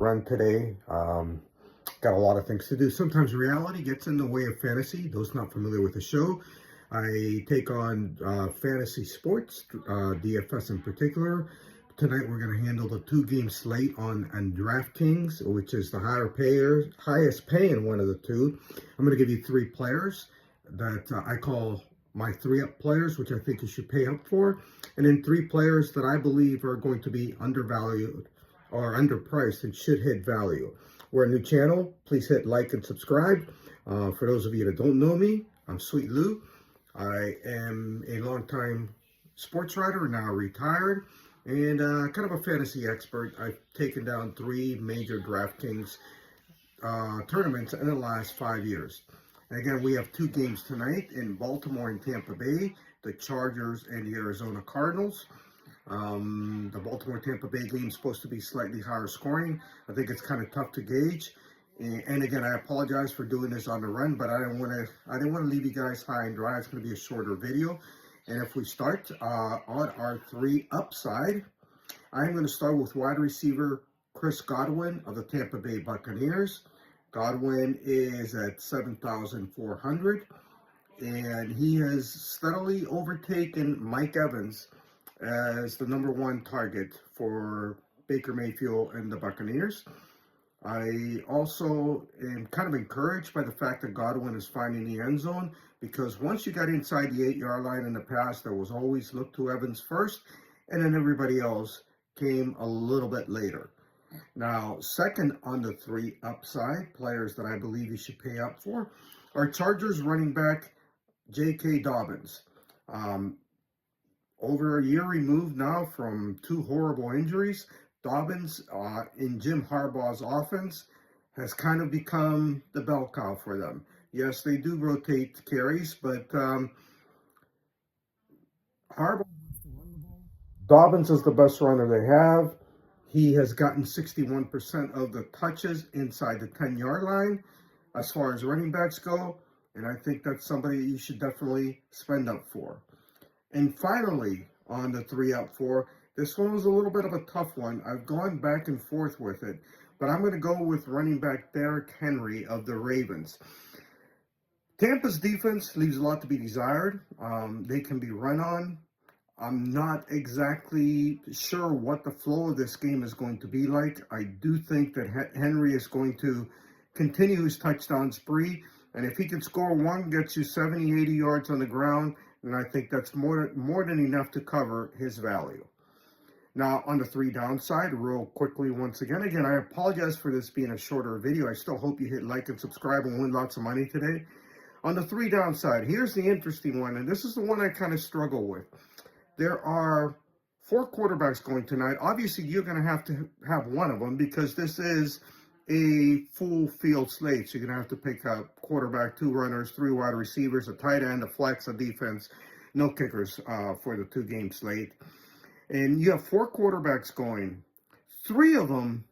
run today. Got a lot of things to do. Sometimes reality gets in the way of fantasy. Those not familiar with the show, I take on fantasy sports, DFS in particular. Tonight we're going to handle the 2-game slate on Draftkings, which is the highest paying one of the two. I'm going to give you 3 players that I call my 3-up players, which I think you should pay up for, and then 3 players that I believe are going to be undervalued or underpriced and should hit value. We're a new channel. Please hit like and subscribe. For those of you that don't know me, I'm Sweet Lou. I am a longtime sports writer, now retired, and kind of a fantasy expert. I've taken down 3 major Draftkings tournaments in the last 5 years. And again, we have 2 games tonight in Baltimore and Tampa Bay, the Chargers and the Arizona Cardinals. The Baltimore-Tampa Bay game is supposed to be slightly higher scoring. I think it's kind of tough to gauge. And again, I apologize for doing this on the run, but I didn't want to leave you guys high and dry. It's going to be a shorter video. And if we start on our 3-up side, I'm going to start with wide receiver Chris Godwin of the Tampa Bay Buccaneers. Godwin is at 7,400, and he has steadily overtaken Mike Evans as the #1 target for Baker Mayfield and the Buccaneers. I also am kind of encouraged by the fact that Godwin is finding the end zone, because once you got inside the 8-yard line in the past, there was always look to Evans first, and then everybody else came a little bit later. Now, second on the 3-up side, players that I believe you should pay up for, are Chargers running back J.K. Dobbins. Over a year removed now from 2 horrible injuries, Dobbins in Jim Harbaugh's offense has kind of become the bell cow for them. Yes, they do rotate carries, but Harbaugh, Dobbins is the best runner they have. He has gotten 61% of the touches inside the 10-yard line as far as running backs go, and I think that's somebody you should definitely spend up for. And finally, on the 3-up 4, this one was a little bit of a tough one. I've gone back and forth with it, but I'm going to go with running back Derrick Henry of the Ravens. Tampa's defense leaves a lot to be desired. They can be run on. I'm not exactly sure what the flow of this game is going to be like. I do think that Henry is going to continue his touchdown spree, and if he can score one, gets you 70, 80 yards on the ground, and I think that's more than enough to cover his value. Now, on the 3-down side, real quickly once again, I apologize for this being a shorter video. I still hope you hit like and subscribe and win lots of money today. On the 3-down side, here's the interesting one, and this is the one I kind of struggle with. There are 4 quarterbacks going tonight. Obviously, you're going to have one of them, because this is a full field slate. So you're going to have to pick up quarterback, 2 runners, 3 wide receivers, a tight end, a flex, a defense, no kickers for the 2-game slate. And you have 4 quarterbacks going. 3 of them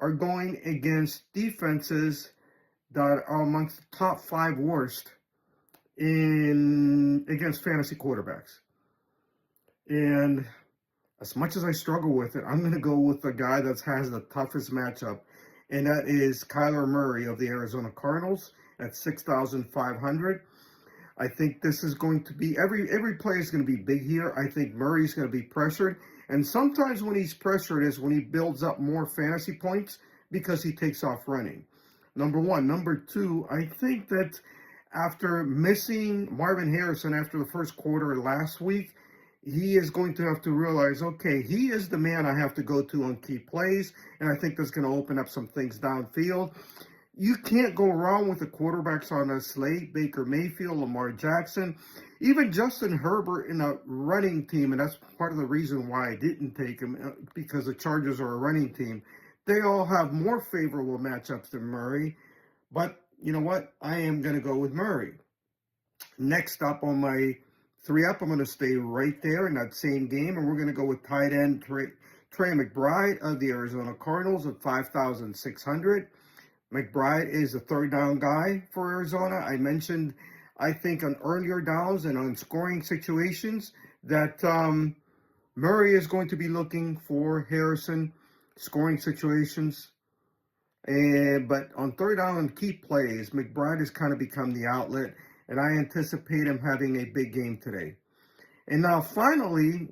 are going against defenses that are amongst the top 5 worst against fantasy quarterbacks. And as much as I struggle with it, I'm going to go with the guy that has the toughest matchup, and that is Kyler Murray of the Arizona Cardinals at 6,500. I think this is going to be, every play is going to be big here. I think Murray's going to be pressured, and sometimes when he's pressured is when he builds up more fantasy points because he takes off running. Number 1. Number 2, I think that after missing Marvin Harrison after the first quarter last week, he is going to have to realize, okay, he is the man I have to go to on key plays, and I think that's going to open up some things downfield. You can't go wrong with the quarterbacks on a slate: Baker Mayfield, Lamar Jackson, even Justin Herbert in a running team, and that's part of the reason why I didn't take him, because the Chargers are a running team. They all have more favorable matchups than Murray, but you know what? I am going to go with Murray. Next up on my 3-up, I'm going to stay right there in that same game, and we're going to go with tight end Trey McBride of the Arizona Cardinals at 5,600. McBride is a 3rd-down guy for Arizona. I mentioned, I think, on earlier downs and on scoring situations that Murray is going to be looking for Harrison. Scoring situations, But on third down and key plays, McBride has kind of become the outlet, and I anticipate him having a big game today. And now finally,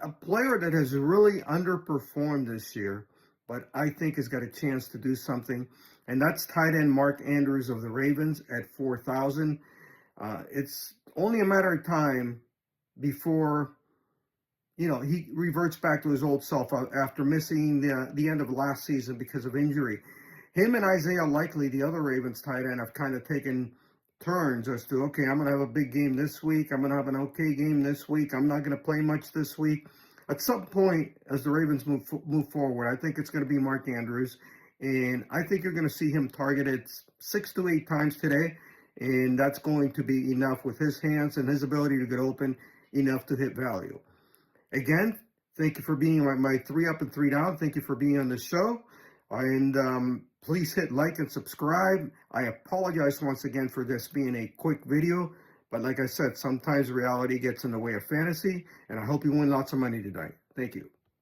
a player that has really underperformed this year, but I think has got a chance to do something, and that's tight end Mark Andrews of the Ravens at 4,000. It's only a matter of time before he reverts back to his old self after missing the end of last season because of injury. Him and Isaiah Likely, the other Ravens tight end, have kind of taken turns as to, okay, I'm going to have a big game this week. I'm going to have an okay game this week. I'm not going to play much this week. At some point, as the Ravens move forward, I think it's going to be Mark Andrews. And I think you're going to see him targeted 6 to 8 times today. And that's going to be enough with his hands and his ability to get open, enough to hit value. Again, thank you for being my 3 up and 3 down. Thank you for being on the show. And please hit like and subscribe. I apologize once again for this being a quick video. But like I said, sometimes reality gets in the way of fantasy. And I hope you win lots of money tonight. Thank you.